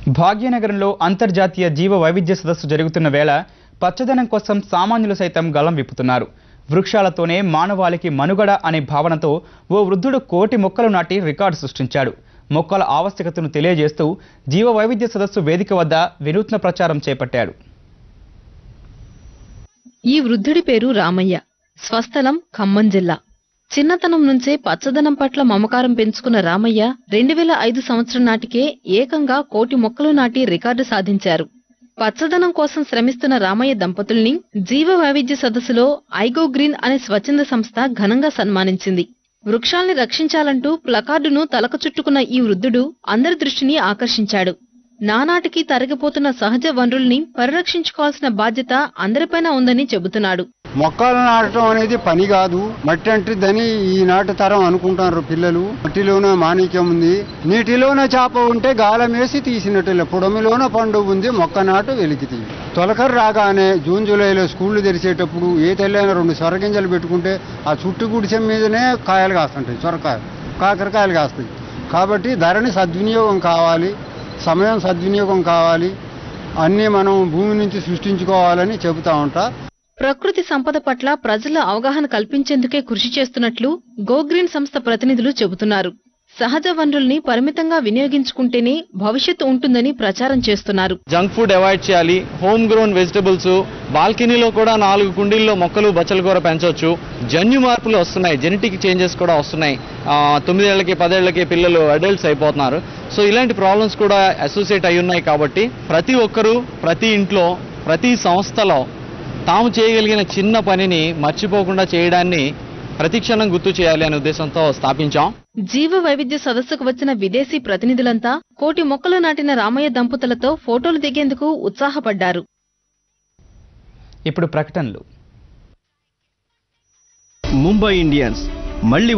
భాగ్యనగరంలో అంతర్జాతీయ జీవ వైవిధ్య సదస్సు జరుగుతున్న వేళ పచ్చదనం కోసం సామాన్యులు సైతం గళం విప్పుతున్నారు. వృక్షాలతోనే మానవాళికి మనుగడ అనే భావనతో ఓ వృద్ధుడు 1,00,00,000 మొక్కలు నాటి రికార్డు సృష్టించాడు. మొక్కల ఆవశ్యకతను తెలియజేస్తూ జీవ వైవిధ్య సదస్సు వేదిక వద్ద వినూత్న ప్రచారం చేపట్టాడు. ఈ వృద్ధుడి పేరు రామయ్య. స్వస్థలం ఖమ్మం జిల్లా. చిన్నతనం నుంచే పచ్చదనం పట్ల మమకారం పెంచుకున్న రామయ్య 2005 సంవత్సరం నాటికే ఏకంగా 1,00,00,000 మొక్కలు నాటి రికార్డు సాధించారు. పచ్చదనం కోసం శ్రమిస్తున్న రామయ్య దంపతుల్ని జీవ వైవిధ్య సదస్సులో ఐగో గ్రీన్ అనే స్వచ్ఛంద సంస్థ ఘనంగా సన్మానించింది. వృక్షాల్ని రక్షించాలంటూ ప్లకార్డును తలకు చుట్టుకున్న ఈ వృద్ధుడు అందరి దృష్టిని ఆకర్షించాడు. నానాటికి తరిగిపోతున్న సహజ వనరుల్ని పరిరక్షించుకోవాల్సిన బాధ్యత అందరిపైన ఉందని చెబుతున్నాడు. మొక్కలు నాటడం అనేది పని కాదు, మట్టి అంటిద్దని ఈనాటి తరం అనుకుంటారు పిల్లలు. మట్టిలోనే మాణిక్యం ఉంది, నీటిలోనే చేప ఉంటే గాలం వేసి తీసినట్టు, పొడమిలోనే పండు ఉంది, మొక్క నాటు వెలికి తొలకరి రాగానే జూన్ జూలైలో స్కూళ్లు తెరిచేటప్పుడు ఏ తెల్లైనా 2 సొరగింజలు పెట్టుకుంటే ఆ చుట్టు గుడిసె మీదనే కాయలు కాస్తుంటాయి, సొరకాయలు కాకరకాయలు కాస్తాయి. కాబట్టి ధరని సద్వినియోగం కావాలి, సమయం సద్వినియోగం కావాలి, అన్నీ మనం భూమి నుంచి సృష్టించుకోవాలని చెబుతా ఉంటా. ప్రకృతి సంపద పట్ల ప్రజల అవగాహన కల్పించేందుకే కృషి చేస్తున్నట్లు గో గ్రీన్ సంస్థ ప్రతినిధులు చెబుతున్నారు. సహజ వనరుల్ని పరిమితంగా వినియోగించుకుంటేనే భవిష్యత్తు ఉంటుందని ప్రచారం చేస్తున్నారు. జంక్ ఫుడ్ అవాయిడ్ చేయాలి, హోమ్ గ్రోన్ వెజిటబుల్స్, బాల్కనీలో కూడా 4 కుండీల్లో మొక్కలు బచ్చల కూర పెంచవచ్చు. జన్యు మార్పులు వస్తున్నాయి, జెనెటిక్ చేంజెస్ కూడా వస్తున్నాయి. 9 ఏళ్లకి 10 ఏళ్లకి పిల్లలు అడల్ట్స్ అయిపోతున్నారు. సో ఇలాంటి ప్రాబ్లమ్స్ కూడా అసోసియేట్ అయి ఉన్నాయి. కాబట్టి ప్రతి ఒక్కరూ ప్రతి ఇంట్లో ప్రతి సంస్థలో తాము చేయగలిగిన చిన్న పనిని మర్చిపోకుండా చేయడాన్ని ప్రతిక్షణం గుర్తు చేయాలి అనే ఉద్దేశంతో స్థాపించాం. జీవ వైవిధ్య సదస్సుకు వచ్చిన విదేశీ ప్రతినిధులంతా 1,00,00,000 మొక్కలు నాటిన రామయ్య దంపతులతో ఫోటోలు దిగేందుకు ఉత్సాహపడ్డారు. ఇప్పుడు ప్రకటనలు. ముంబై ఇండియన్స్ మళ్లీ